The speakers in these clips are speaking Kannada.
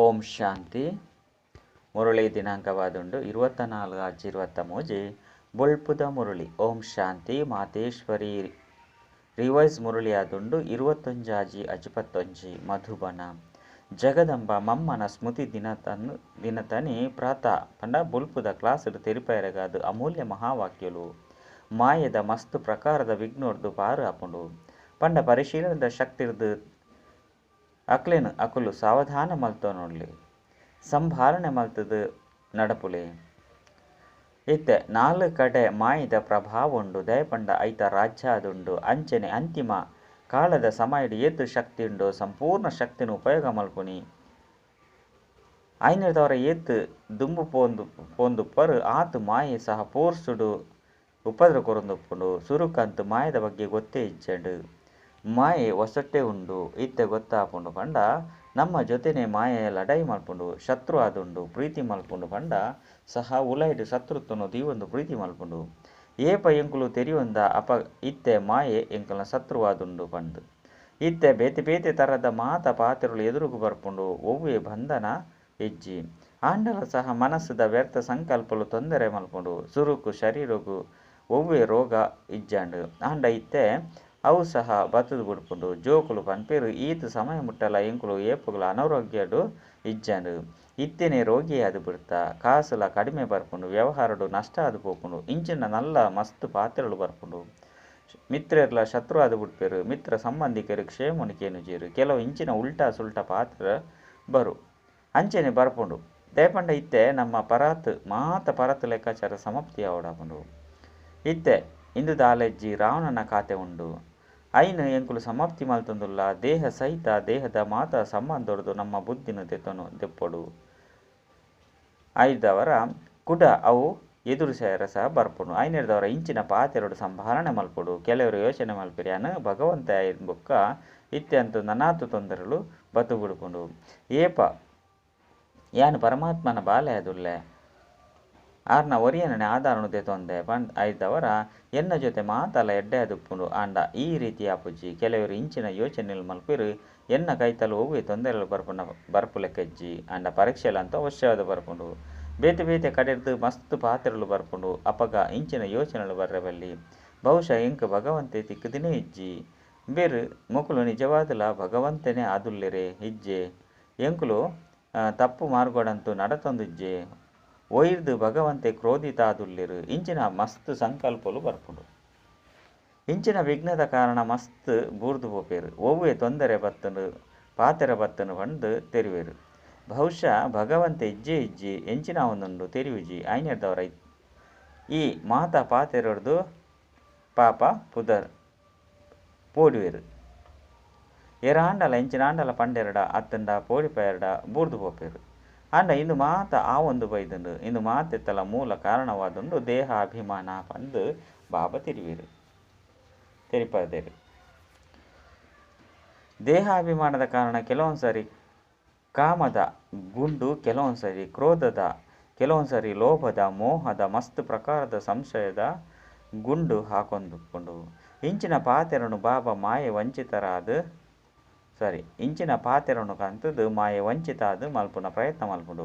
ಓಂ ಶಾಂತಿ. ಮುರಳಿ ದಿನಾಂಕವಾದುಂಡು 24/23 ಬೊಳ್ಪುದ ಮುರಳಿ. ಓಂ ಶಾಂತಿ. ಮಾತೇಶ್ವರಿ ರಿವೈಸ್ ಮುರಳಿ ಆದುಂಡು 21/51 ಮಧುಬನ. ಜಗದಂಬ ಮಮ್ಮನ ಸ್ಮೃತಿ ದಿನತನಿ ಪ್ರಾತ ಪಂಡ ಬೊಳ್ಪುದ ಕ್ಲಾಸುಡು ತೆರಿಪೈರಗಾದು ಅಮೂಲ್ಯ ಮಹಾವಾಕ್ಯಲು ಮಾಯದ ಮಸ್ತ್ ಪ್ರಕಾರದ ವಿಘ್ನೋರ್ದು ಪಾರು ಆಪುಂಡು ಪಂಡ ಪರಿಶೀಲನದ ಶಕ್ತಿರ್ದು ಅಕ್ಲೆನು ಅಕುಲು ಸಾವಧಾನ ಮಲ್ತೊನೊಡ್ಲಿ ಸಂಭಾಲನೆ ಮಲ್ತದು ನಡಪುಲೆ. ಇತ್ತೆ 4 ಕಡೆ ಮಾಯದ ಪ್ರಭಾವ ಉಂಡು ದಯಪಂಡ ಐತ ರಾಜ್ಯ ಆದುಂಡು ಅಂಚನೆ ಅಂತಿಮ ಕಾಲದ ಸಮಯಡ್ ಏತು ಶಕ್ತಿ ಉಂಡು ಸಂಪೂರ್ಣ ಶಕ್ತಿನ ಉಪಯೋಗ ಮಲ್ಪುನಿ ಐನದವರ ಏತು ದುಂಬು ಪೋಂದುಪ್ಪರು ಆತು ಮಾಯೆ ಸಹ ಪೋರ್ಸುಡು ಉಪದ್ರ ಕೊರೊಂದುಪ್ಪುಂಡು ಸುರುಕಂತು ಮಾಯದ ಬಗ್ಗೆ ಗೊತ್ತೇ ಇಜ್ಜಂಡು ಮಾಯೆ ಹೊಸಟ್ಟೆ ಉಂಡು ಇತ್ತೆ ಗೊತ್ತಾಪುಂಡು ಪಂಡ ನಮ್ಮ ಜೊತೆನೆ ಮಾಯೆ ಲಡಾಯಿ ಮಲ್ಪುಂಡು ಶತ್ರು ಆದುಂಡು ಪ್ರೀತಿ ಮಲ್ಪುಂಡು ಪಂಡ ಸಹ ಉಲೈಡು ಶತ್ರುತ್ವನು ದೀವೊಂದು ಪ್ರೀತಿ ಮಲ್ಪುಂಡು ಏಪ ಎಂಕುಲು ತೆರಿಯೊಂದ ಅಪ ಇತ್ತೆ ಮಾಯೆ ಎಂಕಲ್ನ ಶತ್ರುವಾದುಂಡು ಪಂಡು ಇತ್ತೆ ಬೇತೆ ಬೇತೆ ತರದ ಮಾತ ಪಾತ್ರೆಗಳು ಎದುರುಗು ಬರ್ಪುಂಡು ಒವ್ವೆ ಬಂಧನ ಹೆಜ್ಜಿ ಆಂಡಲ ಸಹ ಮನಸ್ಸುದ ವ್ಯರ್ಥ ಸಂಕಲ್ಪಲು ತೊಂದರೆ ಮಲ್ಪುಂಡು ಸುರುಕು ಶರೀರಗು ಒವ್ವೆ ರೋಗ ಇಜ್ಜಂಡು ಆಂಡ ಇತ್ತೆ ಅವು ಸಹ ಬತ್ತದು ಬಿಡ್ಪುಂಡು ಜೋಕುಲು ಪನ್ಪೇರು ಈತು ಸಮಯ ಮುಟ್ಟಲ ಎಂಕುಲು ಏಪುಗಳ ಅನಾರೋಗ್ಯಡು ಇಜ್ಜಂಡು ಇತ್ತೇನೆ ರೋಗಿ ಅದು ಬಿಡ್ತಾ ಕಾಸುಲ ಕಡಿಮೆ ಬರ್ಪುಂಡು ವ್ಯವಹಾರಡು ನಷ್ಟ ಅದು ಪೋಪುಂಡು ಇಂಚಿನ ನಲ್ಲ ಮಸ್ತ್ ಪಾತ್ರೆಗಳು ಬರ್ಪುಂಡು ಮಿತ್ರರ್ಲ ಶತ್ರು ಅದು ಬಿಡ್ಪೇರು ಮಿತ್ರ ಸಂಬಂಧಿಕರು ಕ್ಷೇಮುನಿಕೇನು ಜೀರು ಕೆಲವು ಇಂಚಿನ ಉಲ್ಟಾ ಸುಲ್ಟ ಪಾತ್ರ ಬರು ಅಂಚೆನೆ ಬರ್ಪುಂಡು ದಯಪಂಡ ಇತ್ತೆ ನಮ್ಮ ಪರತ್ ಲೆಕ್ಕಾಚಾರ ಸಮಾಪ್ತಿ ಆವಡಾಪುಂಡು ಇತ್ತೆ ಇಂದು ದಾಲೆಜ್ಜಿ ರಾವಣನ ಖಾತೆ ಉಂಡು ಐನು ಎಂಕುಲು ಸಮಾಪ್ತಿ ಮಲ್ತೊಂದುಲ್ಲ ದೇಹ ಸಹಿತ ದೇಹದ ಮಾತ ಸಂಬಂಧೊಡ್ದು ನಮ್ಮ ಬುದ್ಧಿನ ದೆಪ್ಪೊಡು ಐದವರ ಕುಡ ಅವು ಎದುರು ಸೇರ ಸಹ ಬರ್ಪುಡು ಐನೆರದವರ ಇಂಚಿನ ಪಾತೆರಡು ಸಂಭಾಲನೆ ಮಲ್ಪುಡು ಕೆಲವರು ಯೋಚನೆ ಮಲ್ಪಿರ್ಯಾನು ಭಗವಂತ ಬೊಕ್ಕ ಇತ್ಯಂತು ನನಾತು ತೊಂದರೆಗಳು ಬತ್ತು ಬಿಡ್ಪುಂಡು ಏಪ ಯಾನು ಪರಮಾತ್ಮನ ಬಾಲೆ ಅದುಲ್ಲೆ ಆರ್ನ ಒರಿಯನನೆ ಆಧಾರನು ತೆತ್ತೊಂದೆ ಪಂಡ್ ಐದವರ ಎನ್ನ ಜೊತೆ ಮಾತಲ್ಲ ಎಡ್ಡೆ ಅದುಪ್ಪುಂಡು ಆಂಡ ಈ ರೀತಿ ಆಪುಜ್ಜಿ ಕೆಲವರು ಇಂಚಿನ ಯೋಚನೆలు ಮಲ್ಪಿರು ಎನ್ನ ಕೈತಲು ಒವ್ವೆ ತೊಂದರೆಗಳು ಬರ್ಪು ಲೆಕ್ಕಜ್ಜಿ ಆಂಡ ಪರೀಕ್ಷೆಲಂತ ಅವಶ್ಯವಾದ ಬರ್ಪುಂಡು ಬೇತೆ ಬೇತೆ ಕಡೆರ್ದು ಮಸ್ತ್ ಪಾತ್ರೆಗಳು ಬರ್ಪುಂಡು ಅಪಗ ಇಂಚಿನ ಯೋಚನೆಗಳು ಬರ್ರಬಲ್ಲಿ ಬಹುಶಃ ಎಂಕ್ ಭಗವಂತೆ ತಿಕ್ಕದಿನೇ ಇಜ್ಜಿ ಬೇರು ಮೊಕುಲು ನಿಜವಾದಲ ಭಗವಂತನೇ ಆದುಲ್ಲೆರೆ ಇಜ್ಜೆ ಎಂಕುಲು ತಪ್ಪು ಮಾರ್ಗೋಡಂತೂ ನಡತೊಂದಿಜ್ಜೆ ಒಯ್ದು ಭಗವಂತೆ ಕ್ರೋಧಿತ ಆದುಲ್ಲೆರು ಇಂಚಿನ ಮಸ್ತ್ ಸಂಕಲ್ಪಲು ಬರ್ಪುಂಡು ಇಂಚಿನ ವಿಘ್ನದ ಕಾರಣ ಮಸ್ತ್ ಬೂರ್ದು ಪೋಪೇರು ಒವ್ವೆ ತೊಂದರೆ ಬತ್ತನು ಪಾತೆರ ಬತ್ತನು ಪಂಡು ತೆರಿವೇರು ಬಹುಶಃ ಭಗವಂತೆ ಇಜ್ಜಿ ಎಂಚಿನ ಒಂದುಂಡು ತೆರಿವುಜಿ ಐನೆರ್ದವರ ಈ ಮಾತ ಪಾತೆರೊಡ್ದು ಪಾಪ ಪುದರ್ ಪೋಡುವೆರು ಎರಾಂಡಲ ಇಂಚಿನ ಆಂಡಲ ಪಂಡೆರಡ ಅತ್ತಂಡ ಪೋಡಿಪೆರಡ ಬೂರ್ದು ಪೋಪೇರು ಅಂಡ ಇಂದು ಮಾತ ಆ ಒಂದು ಬೈದುಂಡು ಇಂದು ಮಾತೆತ್ತಲ ಮೂಲ ಕಾರಣವಾದುಂಡು ದೇಹ ಅಭಿಮಾನ ಪಂದು ಬಾಬಾ ತೆರಿಪದೇರು ದೇಹಾಭಿಮಾನದ ಕಾರಣ ಕೆಲವೊಂದ್ಸರಿ ಕಾಮದ ಗುಂಡು ಕೆಲವೊಂದ್ಸರಿ ಕ್ರೋಧದ ಕೆಲವೊಂದ್ಸರಿ ಲೋಭದ ಮೋಹದ ಮಸ್ತ್ ಪ್ರಕಾರದ ಸಂಶಯದ ಗುಂಡು ಹಾಕೊಂದುಕೊಂಡು ಇಂಚಿನ ಪಾತೆರನು ಬಾಬಾ ಮಾಯೆ ಇಂಚಿನ ಪಾತೆರನು ಕಂತದು ಮಾಯೆ ವಂಚಿತಾದು ಮಲ್ಪುನ ಪ್ರಯತ್ನ ಮಲ್ಪುಂಡು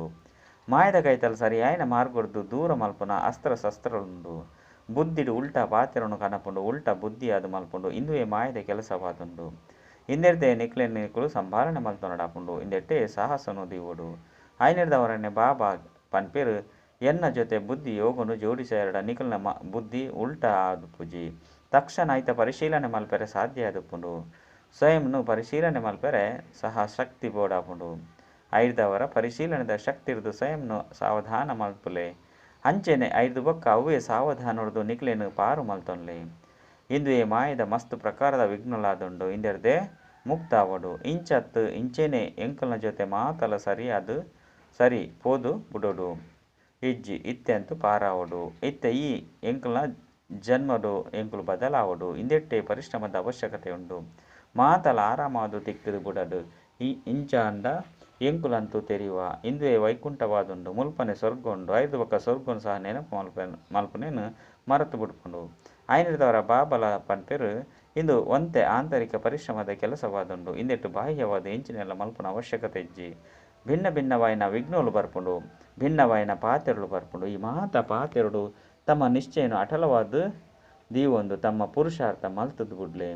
ಮಾಯದ ಕೈತಲು ಸರಿ ಆಯ್ನ ಮಾರ್ಗೊಡ್ದು ದೂರ ಮಲ್ಪುನ ಅಸ್ತ್ರ ಶಸ್ತ್ರಳುಂಡು ಬುದ್ಧಿಡು ಉಲ್ಟಾ ಪಾತೆರನು ಕನಪುಂಡು ಉಲ್ಟಾ ಬುದ್ಧಿ ಅದು ಮಲ್ಪುಂಡು ಇಂದುವೇ ಮಾಯದ ಕೆಲಸವಾದುಂಡು ಇಂದೆರ್ದೆ ನಿಕ್ಲೆನಿಕುಲು ಸಂಭಾಲನೆ ಮಲ್ತೊನಡಾಪುಂಡು ಇಂದೆಟ್ಟೆ ಸಾಹಸನು ದೀವೋಡು ಐನೆರ್ದವರನ್ನೇ ಬಾಬಾ ಪನ್ಪೇರು ಎನ್ನ ಜೊತೆ ಬುದ್ಧಿ ಯೋಗನು ಜೋಡಿಸೆರಡ ನಿಖಲ್ನ ಬುದ್ಧಿ ಉಲ್ಟಾ ಆದುಪುಜಿ ತಕ್ಷಣ ಐತ ಪರಿಶೀಲನೆ ಮಲ್ಪೆರೆ ಸಾಧ್ಯ ಆದುಪುಂಡು ಸ್ವಯಂನು ಪರಿಶೀಲನೆ ಮಲ್ಪೆರೆ ಸಹ ಶಕ್ತಿ ಬೋಡಾಪುಂಡು ಐದವರ ಪರಿಶೀಲನೆದ ಶಕ್ತಿ ಇರ್ದು ಸ್ವಯಂನು ಸಾವಧಾನ ಮಲ್ಪುಲೆ ಅಂಚೆನೆ ಐದು ಬೊಕ್ಕ ಅವೇ ಸಾವಧಾನೊಡ್ದು ನಿಕ್ಲೆನು ಪಾರು ಮಲ್ತೊನ್ಲೆ ಇಂದುವೇ ಮಾಯದ ಮಸ್ತ್ ಪ್ರಕಾರದ ವಿಘ್ನಲಾದುಂಡು ಇಂದೆರ್ದೆ ಮುಕ್ತ ಆವಡು ಇಂಚತ್ತು ಇಂಚೆನೆ ಎಂಕಲ್ನ ಜೊತೆ ಮಾತಲ ಸರಿ ಪೋದು ಬುಡೋಡು ಇಜ್ಜಿ ಇತ್ತೆಂತು ಪಾರಾವಡು ಇತ್ತೆ ಈ ಎಂಕಲ್ನ ಜನ್ಮಡು ಎಂಕುಲು ಬದಲಾವಡು ಇಂದೆಟ್ಟೆ ಪರಿಶ್ರಮದ ಅವಶ್ಯಕತೆ ಉಂಡು ಮಾತಲ ಆರಾಮಾದು ತಿಕ್ಕದು ಬುಡಡು ಇಂಚಾಂಡ ಎಂಕುಲಂತೂ ತೆರಿಯುವ ಇಂದುವೇ ವೈಕುಂಠವಾದುಂಡು ಮುಲ್ಪನೆ ಸ್ವರ್ಗ ಉಂಡು ಐದು ಬೊಕ್ಕ ಸ್ವರ್ಗನು ಸಹ ನೆನಪು ಮಲ್ಪನೇನು ಮರೆತು ಬಿಡ್ಪುಂಡು ಐನೆರ್ದವರ ಬಾಬಲ ಪನ್ಪೆರು ಇಂದು ಒಂತೆ ಆಂತರಿಕ ಪರಿಶ್ರಮದ ಕೆಲಸವಾದುಂಡು ಇಂದೆಟ್ಟು ಬಾಹ್ಯವಾದ ಎಂಚಿನೆಲ್ಲ ಮಲ್ಪನ ಅವಶ್ಯಕತೆ ಇಜ್ಜಿ ಭಿನ್ನ ಭಿನ್ನವಾಯಿನ ವಿಘ್ನೋಲು ಬರ್ಪುಂಡು ಭಿನ್ನವಾಯಿನ ಪಾತೆರಳು ಬರ್ಪುಂಡು. ಈ ಮಾತ ಪಾತೆರಡು ತಮ್ಮ ನಿಶ್ಚಯನು ಅಟಲವಾದ ದೀವೊಂದು ತಮ್ಮ ಪುರುಷಾರ್ಥ ಮಲ್ತದ್ದು ಬುಡ್ಲೆ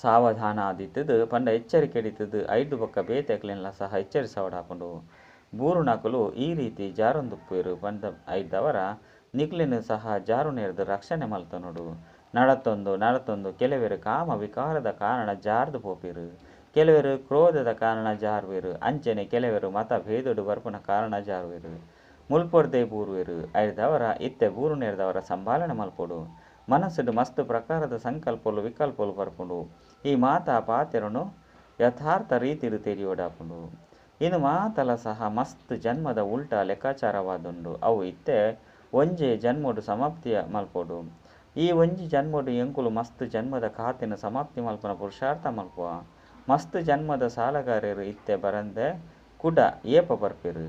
ಸಾವಧಾನ ಆದಿತ್ತದು ಪಂಡ ಎಚ್ಚರಿಕೆ ಹಿಡಿತದು ಐದು ಬೊಕ್ಕ ಬೇತೆಕ್ಲೆಲ್ಲ ಸಹ ಎಚ್ಚರಿಸವಡಾಪುಂಡು. ಬೂರು ನಕಲು ಈ ರೀತಿ ಜಾರೊಂದುಪ್ಪೇರು ಪಂಡ ಐದವರ ನಿಕ್ಲಿನ ಸಹ ಜಾರು ನೇರ್ದು ರಕ್ಷಣೆ ಮಲ್ತನೋಡು. ನಡತೊಂದು ಕೆಲವರು ಕಾಮ ವಿಕಾರದ ಕಾರಣ ಜಾರ್ದು ಪೋಪಿರು, ಕೆಲವರು ಕ್ರೋಧದ ಕಾರಣ ಜಾರುವೆರು, ಅಂಚನೆ ಕೆಲವರು ಮತ ಭೇದಡು ಬರ್ಪುನ ಕಾರಣ ಜಾರುವೆರು. ಮುಲ್ಪೊರ್ದೆ ಬೂರುವೆರು ಐದವರ ಇತ್ತೆ ಬೂರು ನೇರ್ದವರ ಸಂಭಾಲನೆ ಮಲ್ಪೊಡು. ಮನಸ್ಸುಡು ಮಸ್ತ್ ಪ್ರಕಾರದ ಸಂಕಲ್ಪಲು ವಿಕಲ್ಪಲು ಬರ್ಪುಂಡು. ಈ ಮಾತ ಪಾತೆರನು ಯಥಾರ್ಥ ರೀತಿಡು ತೆರಿಯೋಡಾಪುಂಡು. ಇನ್ನು ಮಾತಲ ಸಹ ಮಸ್ತ್ ಜನ್ಮದ ಉಲ್ಟ ಲೆಕ್ಕಾಚಾರವಾದುಂಡು. ಅವು ಇತ್ತೆ ಒಂಜೆ ಜನ್ಮಡು ಸಮಾಪ್ತಿಯ ಮಲ್ಪೊಡು. ಈ ಒಂಜಿ ಜನ್ಮಡು ಎಂಕುಲು ಮಸ್ತ್ ಜನ್ಮದ ಖಾತೆನ ಸಮಾಪ್ತಿ ಮಲ್ಪನ ಪುರುಷಾರ್ಥ ಮಲ್ಪುವ. ಮಸ್ತ್ ಜನ್ಮದ ಸಾಲಗಾರರು ಇತ್ತೆ ಬರಂದೆ ಕುಡ ಏಪ ಬರ್ಪೆರು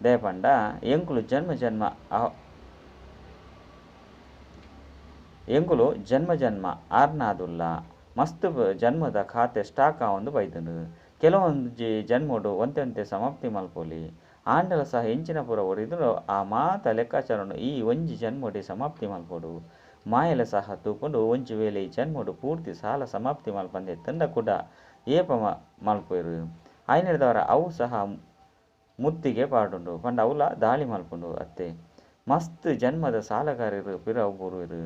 ದೇಪಂಡ ಎಂಕುಲು ಜನ್ಮ ಜನ್ಮ ಆರ್ನಾದುಲ್ಲ ಮಸ್ತ್ ಜನ್ಮದ ಖಾತೆ ಸ್ಟಾಕ್ ಒಂದು ಬೈದನು. ಕೆಲವೊಂದು ಜನ್ಮಡು ಒಂತೆ ಸಮಾಪ್ತಿ ಮಲ್ಪೊಲಿ ಆಂಡಲ ಸಹ ಎಂಚಿನ ಪುರ ಒರಿದ್ರು ಆ ಮಾತ ಲೆಕ್ಕಾಚಾರನು ಈ ಒಂಜಿ ಜನ್ಮಡಿ ಸಮಾಪ್ತಿ ಮಲ್ಪೊಡು. ಮಾಯಲ ಸಹ ತೂಕೊಂಡು ಒಂಜಿ ವೇಳೆ ಈ ಜನ್ಮಡು ಪೂರ್ತಿ ಸಾಲ ಸಮಾಪ್ತಿ ಮಲ್ಪಂದೆ ತಂಡ ಕೂಡ ಏಪ ಮಲ್ಪೆರು. ಐನೆಡ್ದವರ ಅವು ಸಹ ಮುತ್ತಿಗೆ ಪಾಡುಂಡು ಪಂಡ ಅವಲ ದಾಳಿ ಮಲ್ಪುಂಡು. ಅತ್ತೆ ಮಸ್ತ್ ಜನ್ಮದ ಸಾಲಗಾರರು ಪಿರವು ಬುರುವೆರು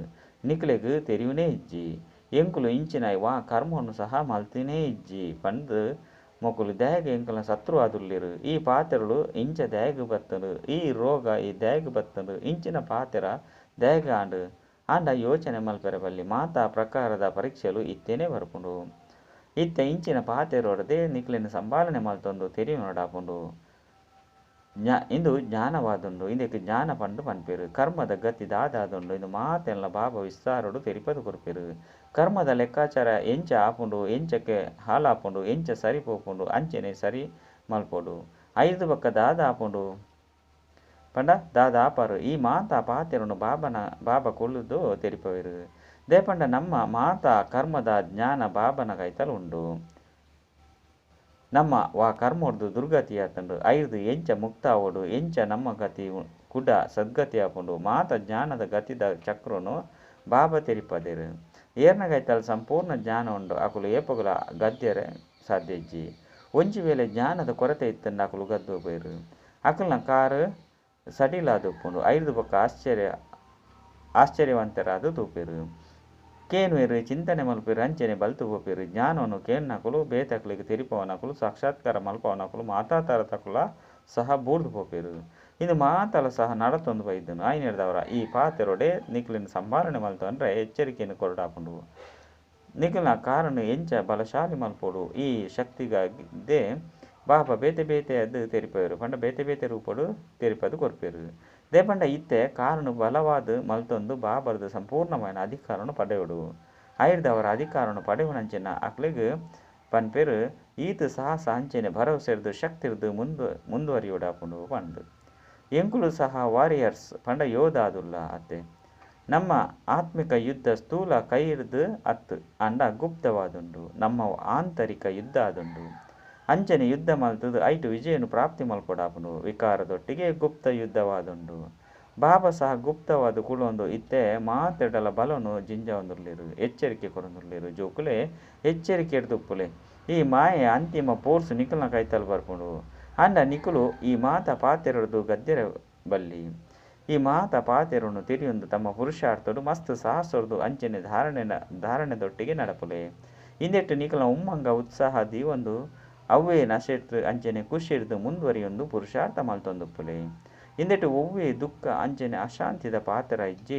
ನಿಕ್ಲೆಗ್ ತೆರಿವಿನೇ ಇಜ್ಜಿ ಎಂಕುಲು ಇಂಚಿನ ವಾ ಕರ್ಮವನ್ನು ಸಹ ಮಲ್ತಿನೇ ಇಜ್ಜಿ ಪಂದು ಮೊಕುಲು ದ್ಯಾಗ ಎಂಕುಲ ಸತ್ರು ಆದುಲ್ಲೆರು. ಈ ಪಾತೆರಳು ಇಂಚ ದ್ಯಾಗ ಬತ್ತನು, ಈ ರೋಗ ಈ ದ್ಯಾಗ ಬತ್ತನು, ಇಂಚಿನ ಪಾತೆರ ದ್ಯಾಗ ಆಂಡ ಯೋಚನೆ ಮಲ್ಪೆರ ಬಲ್ಲಿ ಮಾತಾ ಪ್ರಕಾರದ ಪರೀಕ್ಷೆಲು ಇತ್ತೇನೆ ಬರ್ಪುಂಡು. ಇತ್ತ ಇಂಚಿನ ಪಾತೆರೊಡದೆ ನಿಕ್ಲಿನ ಸಂಭಾಲನೆ ಮಲ್ತೊಂದು ತೆರಿ ನೋಡಾಪುಂಡು. ಇಂದು ಜ್ಞಾನವಾದುಂಡು ಇಂದಕ್ಕೆ ಜ್ಞಾನ ಪಂಡು ಪನ್ಪೆರು. ಕರ್ಮದ ಗತಿ ದಾದಾದುಂಡು ಇಂದು ಮಾತೆಲ್ಲ ಬಾಬ ವಿಸ್ತಾರಡು ತೆರಿಪದು ಕೊರ್ಪೆರು. ಕರ್ಮದ ಲೆಕ್ಕಾಚಾರ ಎಂಚ ಆಪುಂಡು ಎಂಚಕ್ಕೆ ಹಾಲಾಪುಂಡು ಎಂಚ ಸರಿ ಪೋಪುಂಡು ಅಂಚನೆ ಸರಿ ಮಲ್ಪೊಡು. ಐದು ಬಕ್ಕ ದಾದ ಆಪುಂಡು ಪಂಡ ದಾದ ಆಪರು. ಈ ಮಾತ ಪಾತೆರನು ಬಾಬ ಕೊಲ್ಲುದು ತೆರಿಪವೆರು ದೇಪಂಡ ನಮ್ಮ ಮಾತ ಕರ್ಮದ ಜ್ಞಾನ ಬಾಬನ ಕೈತಲು ಉಂಡು. ನಮ್ಮ ವಾ ಕರ್ಮೊಡ್ದು ದುರ್ಗತಿ ಆತಂಡು ಐದು ಎಂಚ ಮುಕ್ತ ಆವೋಡು ಎಂಚ ನಮ್ಮ ಗತಿ ಕುಡ ಸದ್ಗತಿ ಆಪುಂಡು. ಮಾತ ಜ್ಞಾನದ ಗತಿದ ಚಕ್ರನು ಬಾಬ ತೆರಿಪದೇರು. ಏರ್ನಗೈತಲ್ ಸಂಪೂರ್ಣ ಜ್ಞಾನ ಉಂಡು ಅಕುಲು ಏಪಗುಲ ಗದ್ಯರೆ ಸಾಧ್ಯ ಇಜ್ಜಿ. ಒಂಜಿ ವೇಳೆ ಜ್ಞಾನದ ಕೊರತೆ ಇತ್ತಂಡು ಅಕುಲು ಗದ್ದು ಬೇರು ಅಕಲ್ನ ಕಾರು ಸಡಿಲಾದುಪ್ಪುಂಡು. ಐದು ಬೊಕ್ಕ ಆಶ್ಚರ್ಯವಂತರಾದು ತೂಪೆರು. ಕೇನುವೆರು ಚಿಂತನೆ ಮಲ್ಪೆರು ಅಂಚನೆ ಬಲ್ತು ಹೋಪೆರು. ಜ್ಞಾನವನ್ನು ಕೇನ್ನಕುಲು ಬೇತಕ್ಲಿಗೆ ತೆರಿಪವನಕುಲು ಸಾಕ್ಷಾತ್ಕಾರ ಮಲ್ಪವನಕುಲು ಮಾತಾತಾರ ತಕುಲ ಸಹ ಬೂರ್ದು ಹೋಪೆರು. ಇದು ಮಾತಲ ಸಹ ನಡತೊಂದು ಬೈದನು. ಐನೆಡ್ದವರ ಈ ಪಾತೆರೊಡೆ ನಿಕ್ಲಿನ ಸಂಭಾಲನೆ ಮಲ್ತು ಅಂದರೆ ಎಚ್ಚರಿಕೆಯನ್ನು ಕೊರಡಾಪುಂಡು. ನಿಕ್ಲಿನ ಕಾರಣ ಎಂಚ ಬಲಶಾಲಿ ಮಲ್ಪೊಡು. ಈ ಶಕ್ತಿಗಾಗಿದ್ದೇ ಬಾಬ ಬೇತೆ ಅದು ತೆರಿಪೆರು ಪಂಡ ಬೇತೆ ರೂಪಡು ತೆರಿಪದು ಕೊರ್ಪೆರು ದೇಪಂಡ ಇತ್ತೆ ಕಾರಣ ಬಲವಾದ ಮಲ್ತೊಂದು ಬಾಬರ್ದು ಸಂಪೂರ್ಣమైన ಅಧಿಕಾರನು ಪಡೆಯುಡು. ಐರ್ದವರ ಅಧಿಕಾರನು ಪಡೆಯುವನಂಚಿನ ಅಕ್ಲಿಗೆ ಪನ್ಪೆರು ಈತ ಸಾಹಸ ಅಂಚನೆ ಭರವಸೆರ್ದು ಶಕ್ತಿರ್ದು ಮುಂದುವರಿಯುಡಾಪುಂಡು ಪಂಡು. ಎಂಕುಲು ಸಹ ವಾರಿಯರ್ಸ್ ಪಂಡ ಯೋಧಾದುಲ್ಲ ಅತ್ತೆ ನಮ್ಮ ಆತ್ಮಿಕ ಯುದ್ಧ ಸ್ಥೂಲ ಕೈರ್ದು ಅತ್ತು ಅಂಡ ಗುಪ್ತವಾದುಂಡು. ನಮ್ಮ ಆಂತರಿಕ ಯುದ್ಧ ಆದುಂಡು ಅಂಚನೆ ಯುದ್ಧ ಮಲ್ತದು ಐಟು ವಿಜಯನು ಪ್ರಾಪ್ತಿ ಮಲ್ಪೊಡಾಪುಂಡು. ವಿಕಾರದೊಟ್ಟಿಗೆ ಗುಪ್ತ ಯುದ್ಧವಾದುಂಡು. ಬಾಬಾ ಸಹ ಗುಪ್ತವಾದ ಕುಳೊಂದು ಇತ್ತೆ ಮಾತೆಡಲ ಬಲನು ಜಿಂಜ ಒಂದುರ್ಲಿರು ಎಚ್ಚರಿಕೆ ಕೊರೊಂದುರ್ಲಿರು ಜೋಕುಲೆ ಎಚ್ಚರಿಕೆ ಎಡ್ದುಪ್ಪುಲೆ. ಈ ಮಾಯೆ ಅಂತಿಮ ಪೋರ್ಸು ನಿಕಲ್ನ ಕೈತಲು ಬರ್ಪುಂಡು ಅಂಡ ನಿಕುಲು ಈ ಮಾತ ಪಾತೆರಡು ಗದ್ದೆರ ಬಲ್ಲಿ. ಈ ಮಾತ ಪಾತೆರನ್ನು ತಿರಿಯೊಂದು ತಮ್ಮ ಪುರುಷಾರ್ಥಡು ಮಸ್ತ್ ಸಾಹಸೊರ್ದು ಅಂಚನೆ ಧಾರಣೆದೊಟ್ಟಿಗೆ ನಡಪುಲೆ. ಇಂದೆಟ್ಟು ನಿಕಲ್ನ ಉಮ್ಮಂಗ ಉತ್ಸಾಹ ದೀವೊಂದು ಅವ್ವೇ ನಶೆಟ್ಟು ಅಂಚನೆ ಖುಷಿರ್ದು ಮುಂದುವರಿಯೊಂದು ಪುರುಷಾರ್ಥ ಮಲ್ತೊಂದುಪ್ಪುಲೆ. ಇಂದೆಟ್ಟು ಒವ್ವೇ ದುಃಖ ಅಂಚನೆ ಅಶಾಂತಿದ ಪಾತೆರ ಇಜ್ಜಿ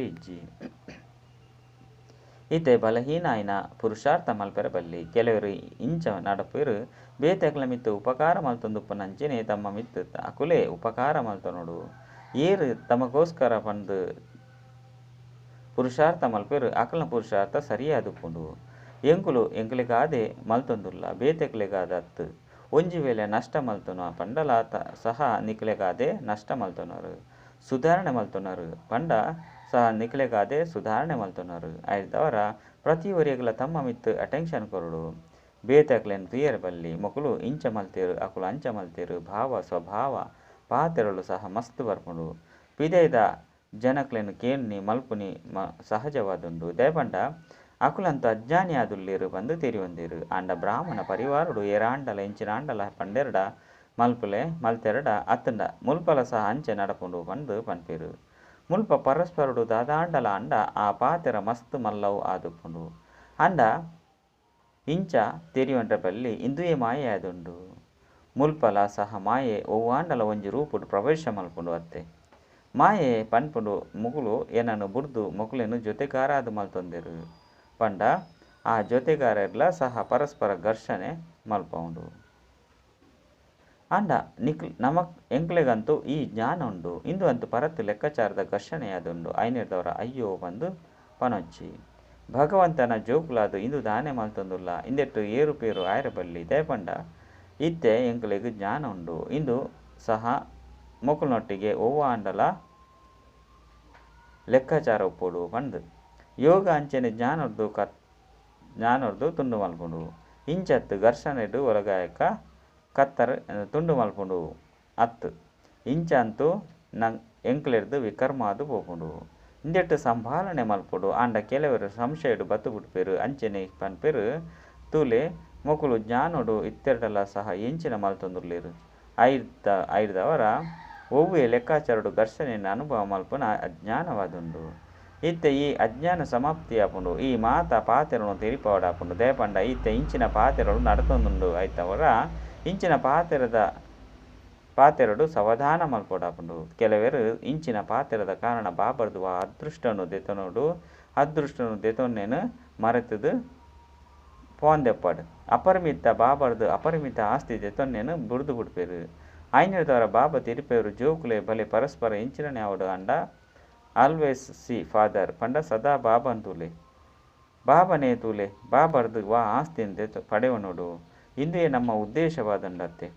ಈತೆ ಬಲಹೀನ ಆಯ್ನ ಪುರುಷಾರ್ಥ ಮಲ್ಪೆರ ಬಲ್ಲಿ. ಕೆಲವರು ಇಂಚ ನಡಪೆರು ಬೇತೆಕ್ಲ ಮಿತ್ತು ಉಪಕಾರ ಮಲ್ತೊಂದುಪ್ಪನಂಚನೆ ತಮ್ಮ ಮಿತ್ತು ಅಕುಲೆ ಉಪಕಾರ ಮಲ್ತೊನೊಡು. ಏರು ತಮಗೋಸ್ಕರ ಪಂದು ಪುರುಷಾರ್ಥ ಮಲ್ಪೆರು ಅಕಲ್ನ ಪುರುಷಾರ್ಥ ಸರಿಯಾದುಪ್ಪುಂಡು. ಎಂಕುಲೆಗಾದೆ ಮಲ್ತೊಂದುಲ್ಲ ಬೇತೆಕ್ಲೆಗಾದ ಅತ್ತು ಒಂಜಿ ವೇಳೆ ನಷ್ಟ ಮಲ್ತೊನ ಪಂಡಲ ಸಹ ನಿಕ್ಲೆಗಾದೆ ನಷ್ಟ ಮಲ್ತೊನರು ಸುಧಾರಣೆ ಮಲ್ತೊನರು ಪಂಡ ಸಹ ನಿಕ್ಲೆಗಾದೆ ಸುಧಾರಣೆ ಮಲ್ತೊನರು. ಐದವರ ಪ್ರತಿ ಒರಿಯಗಲ ತಮ್ಮ ಮಿತ್ತು ಅಟೆನ್ಷನ್ ಕೊರಡು. ಬೇತಕ್ಲೆನ್ ತುಯ್ಯರ ಬಲ್ಲಿ ಮೊಕುಲು ಇಂಚ ಮಲ್ತೇರು ಅಕುಲು ಅಂಚ ಮಲ್ತೇರು ಭಾವ ಸ್ವಭಾವ ಪಾತೆರಳು ಸಹ ಮಸ್ತ್ ಬರ್ಪುಂಡು. ಪಿದೈದ ಜನಕ್ಲೆನ್ ಕೇಳ್ನಿ ಮಲ್ಪುನಿ ಸಹಜವಾದುಂಡು. ದೇಪಂಡ ಅಕುಲಂತ ಅಜ್ಞಾನಿ ಆದುಲ್ಲೇರು ಬಂದು ತೆರಿಯೊಂದೇರು. ಆಂಡ ಬ್ರಾಹ್ಮಣ ಪರಿವಾರುಡು ಏರಾಂಡಲ ಎಂಚಿನಾಂಡಲ ಪಂಡೆರಡ ಮಲ್ಪುಲೆ ಮಲ್ತೆರಡ ಅತ್ತಂಡ ಮುಲ್ಪಲ ಸಹ ಅಂಚೆ ನಡಪುಂಡು ಪಂದು ಪನ್ಪೇರು. ಮುಲ್ಪ ಪರಸ್ಪರುಡು ದಾದಾಂಡಲ ಅಂಡ ಆ ಪಾತೆರ ಮಸ್ತ್ ಮಲ್ಲವು ಆದುಪ್ಪುಂಡು. ಅಂಡ ಇಂಚ ತೆರಿಯೊಂಡ್ರ ಬಲ್ಲಿ ಇಂದುಯೇ ಮಾಯೆ ಆದುಂಡು. ಮುಲ್ಪಲ ಸಹ ಮಾಯೆ ಒವ್ವಾಂಡಲ ಒಂಜಿ ರೂಪುಡು ಪ್ರವೇಶ ಮಲ್ಪುಂಡು ಅತ್ತೆ. ಮಾಯೆ ಪನ್ಪುಂಡು ಮುಗುಲು ಏನನು ಬುಡ್ದು ಮೊಕುಲೆನು ಜೊತೆಗಾರಾದು ಮಲ್ತೊಂದೆರು ಪಂಡ ಆ ಜೊತೆಗಾರರ್ಲ ಸಹ ಪರಸ್ಪರ ಘರ್ಷಣೆ ಮಲ್ಪುಂಡು. ಅಂಡ ನಮಕ್ ಎಂಕ್ಲೆಗಂತೂ ಈ ಜ್ಞಾನ ಉಂಡು. ಇಂದು ಅಂತು ಪರತ್ತು ಲೆಕ್ಕಾಚಾರದ ಘರ್ಷಣೆಯಾದುಂಡು. ಐನೇರ್ದವರ ಅಯ್ಯೋ ಬಂದು ಪನೊಚ್ಚಿ ಭಗವಂತನ ಜೋಕುಲಾದು ಇಂದು ದಾನೆ ಮಲ್ತೊಂದುಲ್ಲ ಇಂದೆಟ್ಟು ಏರುಪೇರು ಆಯ್ರ ಬಲ್ಲಿ ದೇಪಂಡ ಇತ್ತೆ ಎಂಕ್ಲೆಗ್ ಜ್ಞಾನ ಉಂಡು. ಇಂದು ಸಹ ಮೊಕುಲ್ನೊಟ್ಟಿಗೆ ಒವ್ವಾಂಡಲ ಲೆಕ್ಕಾಚಾರ ಉಪ್ಪುಡು ಪಂದು ಯೋಗ ಅಂಚನೆ ಜ್ಞಾನರ್ದು ತುಂಡು ಮಲ್ಪುಂಡು. ಇಂಚತ್ತು ಘರ್ಷಣೆಡು ಒಲಗಾಯಕ ಕತ್ತರ್ ತುಂಡು ಮಲ್ಪುಂಡು ಅತ್ತು. ಇಂಚ ಅಂತೂ ಎಂಕ್ಲೆರ್ದು ವಿಕರ್ಮಾದು ಪೋಪುಂಡು. ಇಂದೆಟ್ಟು ಸಂಭಾಲನೆ ಮಲ್ಪುಡು. ಆಂಡ ಕೆಲವರು ಸಂಶಯಡು ಬತ್ತು ಬುಡ್ಪೇರು ಅಂಚನೆ ಪನ್ಪೇರು ತೂಲೆ ಮೊಕುಲು ಜ್ಞಾನೋಡು ಇತ್ತೆರ್ಡಲ ಸಹ ಎಂಚಿನ ಮಲ್ತೊಂದುಲ್ಲೇರು. ಐರ್ದವರ ಒವ್ವೇ ಲೆಕ್ಕಾಚಾರಡು ಘರ್ಷಣೆಯನ್ನು ಅನುಭವ ಮಲ್ಪುನ ಅಜ್ಞಾನವಾದುಂಡು. ಇತ್ತೆ ಈ ಅಜ್ಞಾನ ಸಮಾಪ್ತಿಯಾಪುಂಡು. ಈ ಮಾತ ಪಾತೆರನು ತೆರಿಪವಡಾಪುಂಡು. ದೇಪಂಡ ಇತ್ತೆ ಇಂಚಿನ ಪಾತೆರಳು ನಡತೊಂದುಂಡು ಐತವರ ಇಂಚಿನ ಪಾತೆರಡು ಸವಧಾನ ಮಲ್ಪೊಡಾಪುಂಡು. ಕೆಲವೆರು ಇಂಚಿನ ಪಾತೆರದ ಕಾರಣ ಬಾಬರ್ದು ವಾ ಅದೃಷ್ಟನು ದೆತೊನೋಡು ಅದೃಷ್ಟನು ದೆತೊನ್ನೆನು ಮರೆತುದು ಪೋಂದೆಪ್ಪಡು. ಅಪರಿಮಿತ ಬಾಬರ್ದು ಅಪರಿಮಿತ ಆಸ್ತಿ ದೆತೊನ್ನೆನು ಬುಡ್ದು ಬುಡ್ಪೇರು. ಐನೇರ್ದವರ ಬಾಬ ತೆರಿಪೇರು ಜೋಕುಲೆ ಬಲೆ ಪರಸ್ಪರ ಇಂಚಿನನೆ ಆವಡು ಅಂಡ ಆಲ್ವೇಸ್ ಸಿ ಫಾದರ್ ಪಂಡ ಸದಾ ಬಾಬನ್ ತೂಲೆ ಬಾಬನೇ ತೂಲೆ ಬಾಬರ್ದು ವಾ ಆಸ್ತಿನ ಪಡೆವನೋಡು. ಇಂದುಯೇ ನಮ್ಮ ಉದ್ದೇಶವಾದುಂಡತ್ತೆ.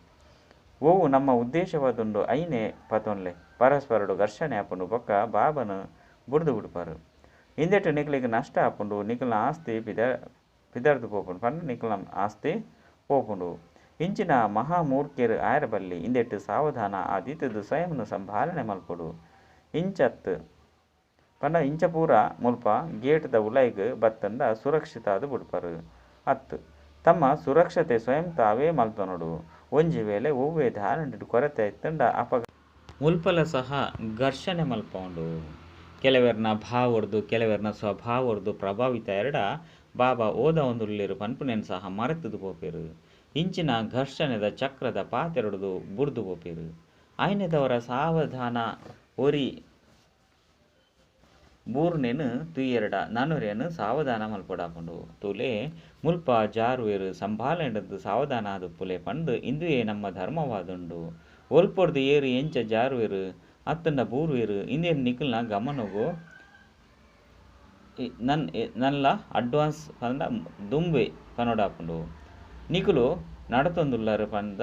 ಓವು ನಮ್ಮ ಉದ್ದೇಶವಾದುಂಡು ಐನೇ ಪತೊನ್ಲೆ ಪರಸ್ಪರಡು ಘರ್ಷಣೆ ಆಪುಂಡು ಬೊಕ್ಕ ಬಾಬನು ಬುಡ್ದು ಬುಡ್ಪಾರು. ಇಂದೆಟ್ಟು ನಿಕ್ಲಿಗೆ ನಷ್ಟ ಆಪುಂಡು. ನಿಕ್ಲ್ನ ಆಸ್ತಿ ಪಿದರ್ದು ಪೋಪುಂಡು ಪಂಡ ನಿಕ್ಲ್ನ ಆಸ್ತಿ ಪೋಪುಂಡು. ಇಂಚಿನ ಮಹಾಮೂರ್ಖೆರು ಆಯರ ಬಲ್ಲಿ ಇಂದೆಟ್ಟು ಸಾವಧಾನ ಆದಿತ್ತದು ಸ್ವಯಂನು ಸಂಭಾಲನೆ ಮಲ್ಪುಡು. ಇಂಚತ್ತು ಪಂಡ ಇಂಚ ಪೂರ ಮುಲ್ಪ ಗೇಟ್ದ ಉಲೈಗ್ ಬತ್ತಂಡ ಸುರಕ್ಷಿತಾದು ಬುಡ್ಪರು ಅತ್ತು. ತಮ್ಮ ಸುರಕ್ಷತೆ ಸ್ವಯಂ ತಾವೇ ಮಲ್ತೊನೊಡು. ಒಂಜಿ ವೇಳೆ ಒವ್ವೇ ಧಾರಣೆಡು ಕೊರತೆ ಐತಂಡ ಮುಲ್ಪಲ ಸಹ ಘರ್ಷಣೆ ಮಲ್ಪುಂಡು. ಕೆಲವೆರ್ನ ಭಾವರ್ದು ಕೆಲವೆರ್ನ ಸ್ವಭಾವರ್ದು ಪ್ರಭಾವಿತ ಎರಡ ಬಾಬಾ ಓದ ಒಂದುಲ್ಲೇರು ಪನ್ಪುನೆನ್ ಸಹ ಮರೆತುದು ಪೋಪೇರು. ಇಂಚಿನ ಘರ್ಷಣೆದ ಚಕ್ರದ ಪಾತೆರಡುದು ಬುಡ್ದು ಪೋಪೇರು. ಐನೆದವರ ಸಾವಧಾನ ಒರಿ ಬೂರ್ನೆನು ತುಯ್ಯೆರಡ ನನುರೆನು ಸಾವಧಾನ ಮಲ್ಪೊಡಾಪುಂಡು. ತೂಲೆ ಮುಲ್ಪ ಜಾರುವೆರು ಸಂಭಾಲನೆಡು ಸಾವಧಾನ ಆದುಪ್ಪುಲೆ ಪಂದು ಇಂದುಯೇ ನಮ್ಮ ಧರ್ಮವಾದುಂಡು. ಒಲ್ಪೊರ್ದು ಏರು ಎಂಚ ಜಾರುವೆರು ಅತ್ತಂಡ ಬೂರುವೆರು ಇಂದೇನು ನಿಕ್ಲ್ನ ಗಮನಗು ನಲ್ಲ ಅಡ್ವಾನ್ಸ್ ಪಂಡ ದುಂಬೆ ಪನೊಡಾಪುಂಡು. ನಿಕುಲು ನಡತೊಂದುಲ್ಲರು ಪಂದ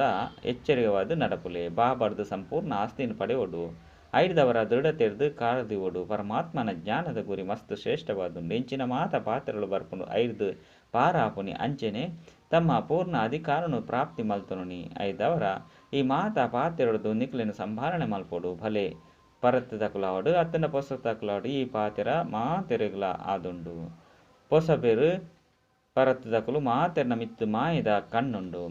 ಎಚ್ಚರಿಕವಾದು ನಡಪುಲೆ ಬಾಬರ್ದು ಸಂಪೂರ್ಣ ಆಸ್ತಿನ ಪಡೆವೊಡು. ಐರ್ದವರ ದೃಢತೆರ್ದು ಕಾದಿವೊಡು. ಪರಮಾತ್ಮನ ಜ್ಞಾನದ ಗುರಿ ಮಸ್ತ್ ಶ್ರೇಷ್ಠವಾದುಂಡು. ಎಂಚಿನ ಮಾತ ಪಾತೆರಳು ಬರ್ಪುಂಡು ಐರ್ದು ಪಾರ ಆಪುನಿ ಅಂಚನೆ ತಮ್ಮ ಪೂರ್ಣ ಅಧಿಕಾರನು ಪ್ರಾಪ್ತಿ ಮಲ್ತೊನುನಿ. ಐದವರ ಈ ಮಾತ ಪಾತೆರಡು ನಿಕ್ಲೆನು ಸಂಭಾಲನೆ ಮಲ್ಪೊಡು ಭಲೆ ಪರತ್ತು ತಕುಲಾವಡು ಅತ್ತಂಡ ಪೊಸ ತಕುಲಾವಡು. ಈ ಪಾತೆರ ಮಾತೆರೆಗ್ಲ ಆದುಂಡು. ಪೊಸಪೆರು ಪರತ್ತು ತಕುಲು ಮಾತೆರ್ನ ಮಿತ್ತು ಮಾಯದ ಕಣ್ಣುಂಡು.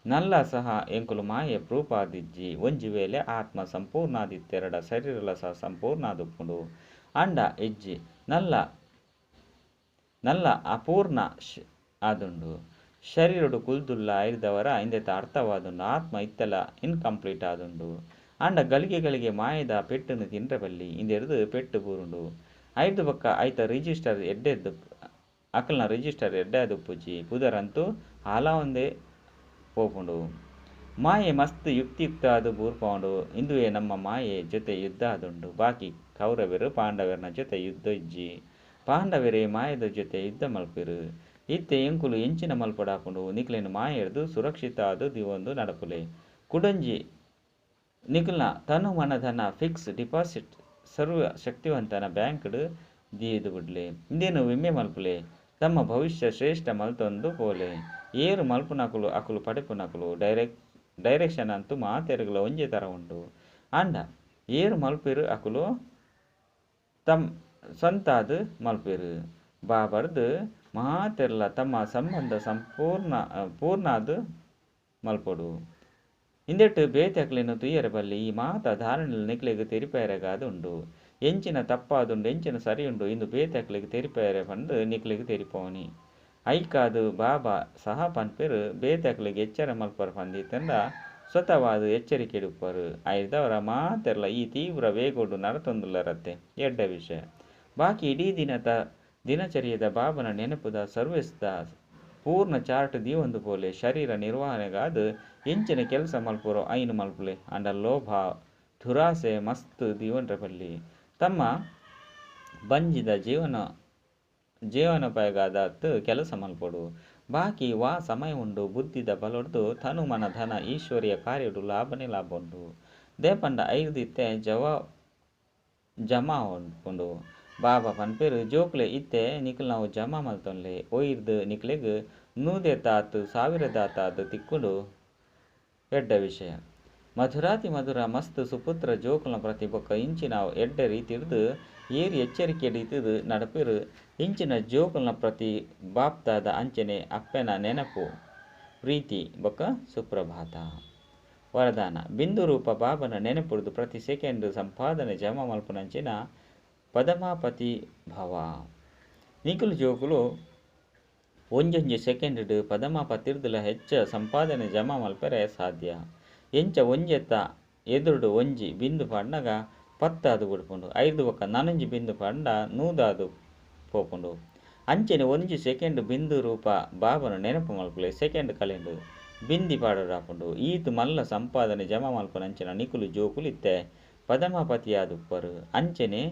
ನಲ್ಲ ಸಹ ಎಂಕುಲು ಮಾಯೆ ಪ್ರೂಪಾದಿಜ್ಜಿ. ಒಂಜಿ ವೇಳೆ ಆತ್ಮ ಸಂಪೂರ್ಣಾದಿತ್ತೆರಡ ಶರೀರಲ ಸಹ ಸಂಪೂರ್ಣಾದುಪ್ಪುಂಡು. ಅಂಡ ಇಜ್ಜಿ ನಲ್ಲ ಅಪೂರ್ಣ ಆದುಂಡು. ಶರೀರಡು ಕುಲ್ದುಲ್ಲ ಐರ್ದವರ ಇಂದೆತ ಅರ್ಥವಾದುಂಡು. ಆತ್ಮ ಇತ್ತೆಲ ಇನ್ಕಂಪ್ಲೀಟ್ ಆದುಂಡು. ಅಂಡ ಗಳಿಗೆ ಮಾಯದ ಪೆಟ್ಟುನು ತಿನ್ರೆ ಬಲ್ಲಿ ಇಂದೆರ್ದು ಪೆಟ್ಟು ಬೂರುಂಡು. ಐರ್ದು ಬೊಕ್ಕ ಐತ ರಿಜಿಸ್ಟರ್ ಎಡ್ಡೆದ್ದು ಅಕಲ್ನ ರಿಜಿಸ್ಟರ್ ಎಡ್ಡೆ ಆದುಪ್ಪುಜಿ ಪುದರಂತೂ ಹಾಲಾವಂದೆ ಪೋಪುಂಡು. ಮಾಯೆ ಮಸ್ತ್ ಯುಕ್ತಿಯುಕ್ತ ಆದು ಬೂರ್ಪವುಂಡು. ಇಂದುವೇ ನಮ್ಮ ಮಾಯೆ ಜೊತೆ ಯುದ್ಧ ಆದುಂಡು. ಬಾಕಿ ಕೌರವೆರು ಪಾಂಡವೆರ್ನ ಜೊತೆ ಯುದ್ಧ ಇಜ್ಜಿ. ಪಾಂಡವೆರೇ ಮಾಯದ ಜೊತೆ ಯುದ್ಧ ಮಲ್ಪೆರು. ಇತ್ತೆ ಎಂಕುಲು ಎಂಚಿನ ಮಲ್ಪೊಡಾಪುಂಡು. ನಿಕ್ಲೆನು ಮಾಯೆರ್ದು ಸುರಕ್ಷಿತ ಆದು ದಿವೊಂದು ನಡಪುಲೆ. ಕುಡಂಜಿ ನಿಕ್ಲ್ನ ತನು ಮನಧನ ಫಿಕ್ಸ್ ಡಿಪಾಸಿಟ್ ಸರ್ವ ಶಕ್ತಿವಂತನ ಬ್ಯಾಂಕ್ಡ್ ದೀದು ಬುಡ್ಲೆ. ಇಂದೇನು ವಿಮೆ ಮಲ್ಪುಲೆ ತಮ್ಮ ಭವಿಷ್ಯ ಶ್ರೇಷ್ಠ ಮಲ್ತೊಂದು ಪೋಲೆ. ಏರು ಮಲ್ಪುನಕುಲು ಅಕುಲು ಪಡೆಪುನಕುಲು ಡೈರೆಕ್ಷನ್ ಅಂತೂ ಮಾತೆರಗಲ ಒಂಜೆ ಥರ ಉಂಡು. ಅಂಡ ಏರು ಮಲ್ಪೆರು ಅಕುಲು ತಮ್ ಸ್ವಂತಾದ ಮಲ್ಪೆರು ಬಾಬರ್ದು ಮಾತೆರ್ಲ ತಮ್ಮ ಸಂಬಂಧ ಪೂರ್ಣಾದ ಮಲ್ಪೊಡು. ಇಂದೆಟ್ಟು ಬೇತೆಕ್ಲೆನು ತುಯ್ಯರೆ ಬಲ್ಲಿ ಈ ಮಾತ ಧಾರಣೆಲು ನಿಕ್ಲೆಗ್ ತೆರಿಪೇರೆಗಾದ ಉಂಡು. ಎಂಚಿನ ತಪ್ಪಾದುಂಡು ಎಂಚಿನ ಸರಿಯುಂಡು ಇಂದು ಬೇತೆಕ್ಲೆಗ್ ತೆರಿಪೇರೆ ಪಂಡು ನಿಕ್ಲೆಗ್ ತೆರಿಪೋನಿ. ಐಕಾದು ಬಾಬಾ ಸಹ ಪನ್ಪೆರು ಬೇತೆಕ್ಲೆಗ್ ಎಚ್ಚರ ಮಲ್ಪರು ಪಂದಿತ್ತಂಡ ಸ್ವತವಾದ ಎಚ್ಚರಿಕೆ ಇಡುಪ್ಪರು. ಐದವರ ಮಾತೆರ್ಲ ಈ ತೀವ್ರ ವೇಗೋಡು ನರತೊಂದುಲ್ಲರತ್ತೆ ಎಡ್ಡ ವಿಷಯ. ಬಾಕಿ ಇಡೀ ದಿನಚರ್ಯದ ಬಾಬನ ನೆನಪುದ ಸರ್ವಿಸ್ದ ಪೂರ್ಣ ಚಾರ್ಟ್ ದೀವೊಂದು ಪೋಲೆ ಶರೀರ ನಿರ್ವಹಣೆಗಾದ ಎಂಚಿನ ಕೆಲಸ ಮಲ್ಪುರೋ ಐನು ಮಲ್ಪುಲೆ ಅಂಡ ಲೋಭ ದುರಾಸೆ ಮಸ್ತ್ ದೀವನ್ರೆ ಬಲ್ಲಿ ತಮ್ಮ ಬಂಜಿದ ಜೀವನೋಪಾಯಗಾದತ್ತು ಕೆಲಸ ಮಲ್ಪೊಡು. ಬಾಕಿ ವಾ ಸಮಯ ಉಂಡು ಬುದ್ಧಿದ ಬಲೊಡ್ದು ತನು ಮನ ಧನ ಈಶ್ವರಿಯ ಕಾರ್ಯಡು ಲಾಭನೇ ಲಾಭ ಉಂಡು. ದೇಪಂಡ ಐರ್ದಿತ್ತೆ ಜಮಾ ಉಂಡು. ಬಾಬಾ ಪನ್ಪೆರು ಜೋಕ್ಲೆ ಇತ್ತೆ ನಿಕ್ಲು ನಾವು ಜಮಾ ಮಲ್ತೊನ್ಲೆ ಒಯ್ದು ನಿಕ್ಲೆಗ್ ನೂದೆತ್ತಾತು ಸಾವಿರದಾತಾದು ತಿಕ್ಕುಡು ಎಡ್ಡ ವಿಷಯ. ಮಧುರಾತಿ ಮಧುರ ಮಸ್ತ್ ಸುಪುತ್ರ ಜೋಕುಲ್ನ ಪ್ರತಿ ಬೊಕ್ಕ ಇಂಚಿನ ಎಡ್ಡ ರೀತಿರ್ದು ಏರಿ ಎಚ್ಚರಿಕೆ ಇಡಿತದು ನಡಪೆರು ಇಂಚಿನ ಜೋಕುಲ್ನ ಪ್ರತಿ ಬಾಪ್ತಾದ ಅಂಚನೆ ಅಪ್ಪೆನ ನೆನಪು ಪ್ರೀತಿ ಬೊಕ್ಕ ಸುಪ್ರಭಾತ. ವರದಾನ ಬಿಂದು ರೂಪ ಬಾಬನ ನೆನಪುಡ್ದು ಪ್ರತಿ ಸೆಕೆಂಡ್ ಸಂಪಾದನೆ ಜಮಾ ಮಲ್ಪುನಂಚಿನ ಪದಮಾಪತಿ ಭವ. ನಿಕುಲು ಜೋಕುಲು ಒಂಜೊಂಜಿ ಸೆಕೆಂಡ್ ಪದಮಾಪತಿರ್ದುಲ ಹೆಚ್ಚ ಸಂಪಾದನೆ ಜಮಾ ಮಲ್ಪರೆ ಸಾಧ್ಯ. ಎಂಚ ಒಂಜೆತ್ತ ಎದುರುಡು ಒಂಜಿ ಬಿಂದು ಪಂಡಗ ಪತ್ತಾದು ಬಿಡ್ಪುಂಡು. ಐದು ಬೊಕ್ಕ ನನಂಜಿ ಬಿಂದು ಪಂಡ ನೂದಾದು ಪೋಪುಂಡು. ಅಂಚನೆ ಒಂಜಿ ಸೆಕೆಂಡ್ ಬಿಂದು ರೂಪ ಬಾಬನ ನೆನಪು ಮಲ್ಪುಲೆ ಸೆಕೆಂಡ್ ಕಲೆಂಡು ಬಿಂದಿ ಪಾಡಾಪುಂಡು. ಈತು ಮಲ್ಲ ಸಂಪಾದನೆ ಜಮಾ ಮಲ್ಪುನಂಚಿನ ನಿಕುಲು ಜೋಕುಲು ಇತ್ತೆ ಪದಮಾಪತಿಯಾದುಪ್ಪರು. ಅಂಚನೆ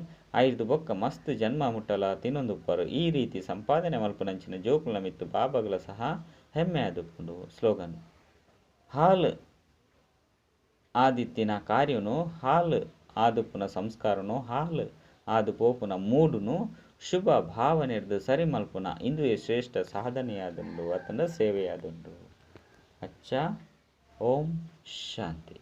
ಐದು ಬೊಕ್ಕ ಮಸ್ತ್ ಜನ್ಮ ಮುಟ್ಟಲ ತಿನ್ನೊಂದುಪ್ಪರು. ಈ ರೀತಿ ಸಂಪಾದನೆ ಮಲ್ಪುನಂಚಿನ ಜೋಕುಲ ಮಿತ್ತು ಬಾಬಾಗಲ ಸಹ ಹೆಮ್ಮೆ ಆದುಪ್ಪುಂಡು. ಸ್ಲೋಗನ್ ಹಾಲ್ ಆದಿತ್ತಿನ ಕಾರ್ಯನು ಹಾಲ್ ಆದುಪ್ಪುನ ಸಂಸ್ಕಾರನು ಹಾಲ್ ಆದು ಪೋಪುನ ಮೂಡುನು ಶುಭ ಭಾವನೆರ್ದು ಸರಿ ಮಲ್ಪುನ ಇಂದುವೆ ಶ್ರೇಷ್ಠ ಸಾಧನೆಯಾದುಂಡು ಅತಂಡ ಸೇವೆಯಾದುಂಡು. ಅಚ್ಚ ಓಂ ಶಾಂತಿ.